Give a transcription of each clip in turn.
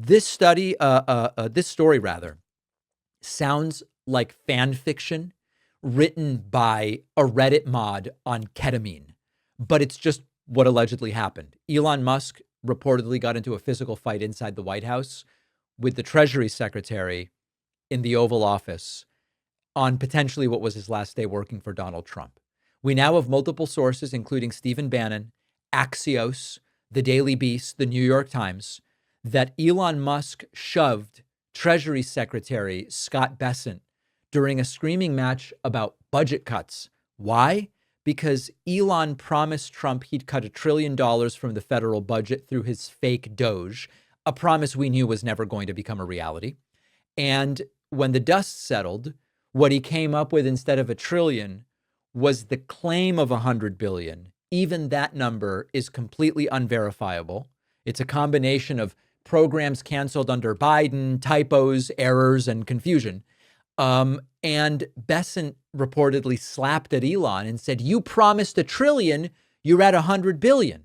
This story rather, sounds like fan fiction written by a Reddit mod on ketamine, but it's just what allegedly happened. Elon Musk reportedly got into a physical fight inside the White House with the Treasury Secretary in the Oval Office on potentially what was his last day working for Donald Trump. We now have multiple sources, including Stephen Bannon, Axios, the Daily Beast, the New York Times, that Elon Musk shoved Treasury Secretary Scott Bessent during a screaming match about budget cuts. Why? Because Elon promised Trump he'd cut $1 trillion from the federal budget through his fake DOGE, a promise we knew was never going to become a reality. And when the dust settled, what he came up with instead of $1 trillion was the claim of $100 billion. Even that number is completely unverifiable. It's a combination of programs canceled under Biden, typos, errors, and confusion. And Bessent reportedly slapped at Elon and said, "You promised $1 trillion, you're at $100 billion."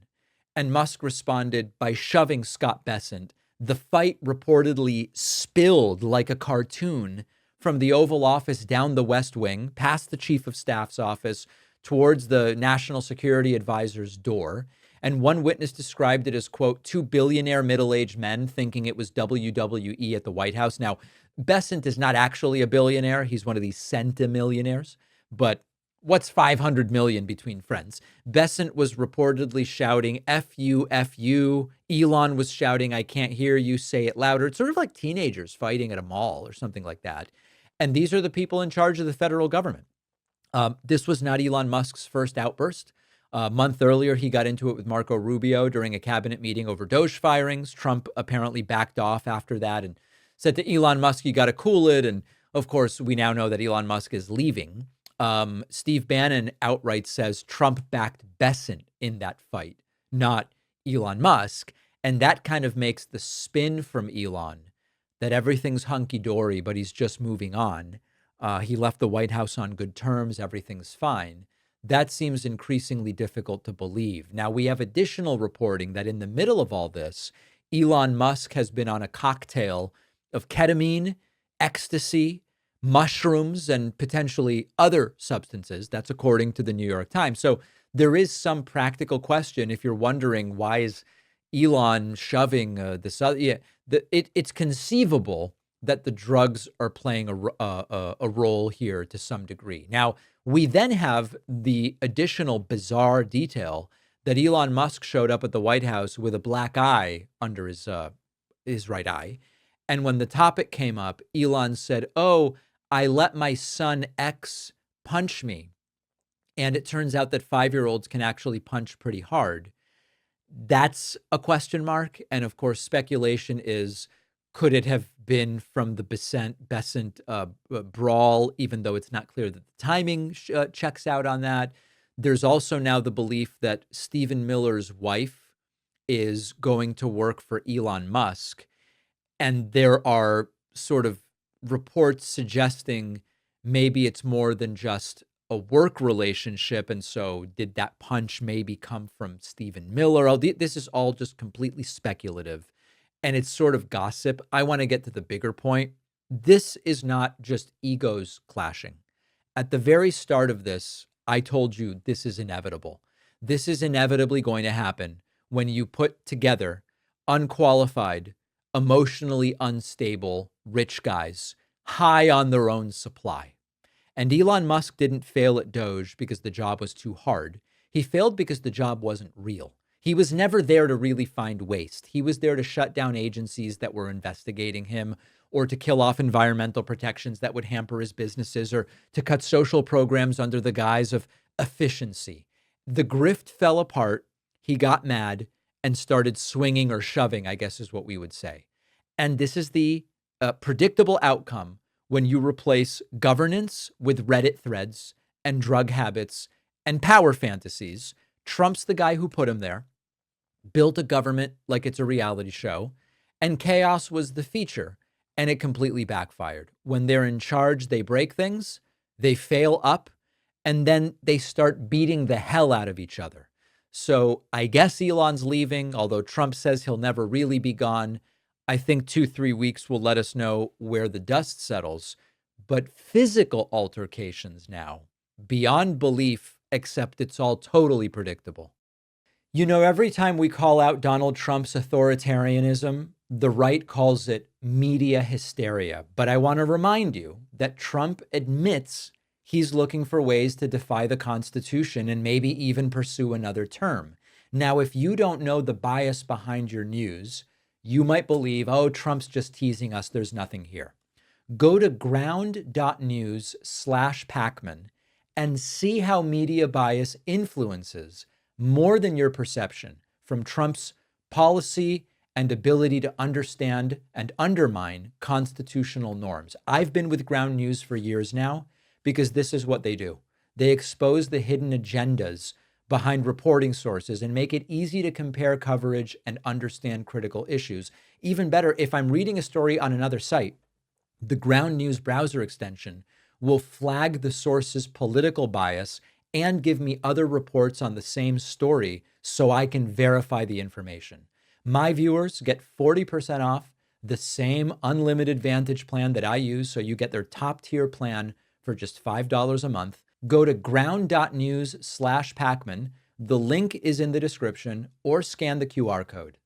And Musk responded by shoving Scott Bessent. The fight reportedly spilled like a cartoon from the Oval Office down the West Wing, past the Chief of Staff's office, towards the National Security Advisor's door. And one witness described it as, quote, two billionaire middle-aged men thinking it was WWE at the White House. Now, Bessent is not actually a billionaire. He's one of these centimillionaires. But what's 500 million between friends? Bessent was reportedly shouting, "F you, F you." Elon was shouting, "I can't hear you, say it louder." It's sort of like teenagers fighting at a mall or something like that. And these are the people in charge of the federal government. This was not Elon Musk's first outburst. A month earlier, he got into it with Marco Rubio during a cabinet meeting over DOGE firings. Trump apparently backed off after that and said to Elon Musk, "You got to cool it." And of course, we now know that Elon Musk is leaving. Steve Bannon outright says Trump backed Bessent in that fight, not Elon Musk. And that kind of makes the spin from Elon that everything's hunky-dory, but he's just moving on. He left the White House on good terms. Everything's fine. That seems increasingly difficult to believe. Now, we have additional reporting that in the middle of all this, Elon Musk has been on a cocktail of ketamine, ecstasy, mushrooms, and potentially other substances. That's according to the New York Times. So there is some practical question if you're wondering why is Elon shoving this other. Yeah, it's conceivable that the drugs are playing a role here to some degree. Now, we then have the additional bizarre detail that Elon Musk showed up at the White House with a black eye under his right eye. And when the topic came up, Elon said, "Oh, I let my son X punch me." And it turns out that 5-year-olds can actually punch pretty hard. That's a question mark. And of course, speculation is, could it have been from the Bessent BRAWL, even though it's not clear that the timing checks out on that. There's also now the belief that Stephen Miller's wife is going to work for Elon Musk. And there are sort of reports suggesting maybe it's more than just a work relationship. And so did that punch maybe come from Stephen Miller? This is all just completely speculative. And it's sort of gossip. I want to get to the bigger point. This is not just egos clashing. At the very start of this, I told you this is inevitable. This is inevitably going to happen when you put together unqualified, emotionally unstable, rich guys, high on their own supply. And Elon Musk didn't fail at DOGE because the job was too hard. He failed because the job wasn't real. He was never there to really find waste. He was there to shut down agencies that were investigating him, or to kill off environmental protections that would hamper his businesses, or to cut social programs under the guise of efficiency. The grift fell apart. He got mad and started swinging or shoving, I guess is what we would say. And this is the predictable outcome when you replace governance with Reddit threads and drug habits and power fantasies. Trump's the guy who put him there, built a government like it's a reality show, and chaos was the feature, and it completely backfired. When they're in charge, they break things, they fail up, and then they start beating the hell out of each other. So I guess Elon's leaving, although Trump says he'll never really be gone. I think 2-3 weeks will let us know where the dust settles. But physical altercations now, beyond belief, except it's all totally predictable. You know, every time we call out Donald Trump's authoritarianism, the right calls it media hysteria. But I want to remind you that Trump admits he's looking for ways to defy the Constitution and maybe even pursue another term. Now, if you don't know the bias behind your news, you might believe, oh, Trump's just teasing us. There's nothing here. Go to ground.news/Pacman and see how media bias influences more than your perception from Trump's policy and ability to understand and undermine constitutional norms. I've been with Ground News for years now because this is what they do. They expose the hidden agendas behind reporting sources and make it easy to compare coverage and understand critical issues. Even better, if I'm reading a story on another site, the Ground News browser extension will flag the source's political bias and give me other reports on the same story so I can verify the information. My viewers get 40% off the same unlimited Vantage plan that I use, so you get their top tier plan for just $5 a month. Go to ground.news/Pacman. The link is in the description, or scan the QR code.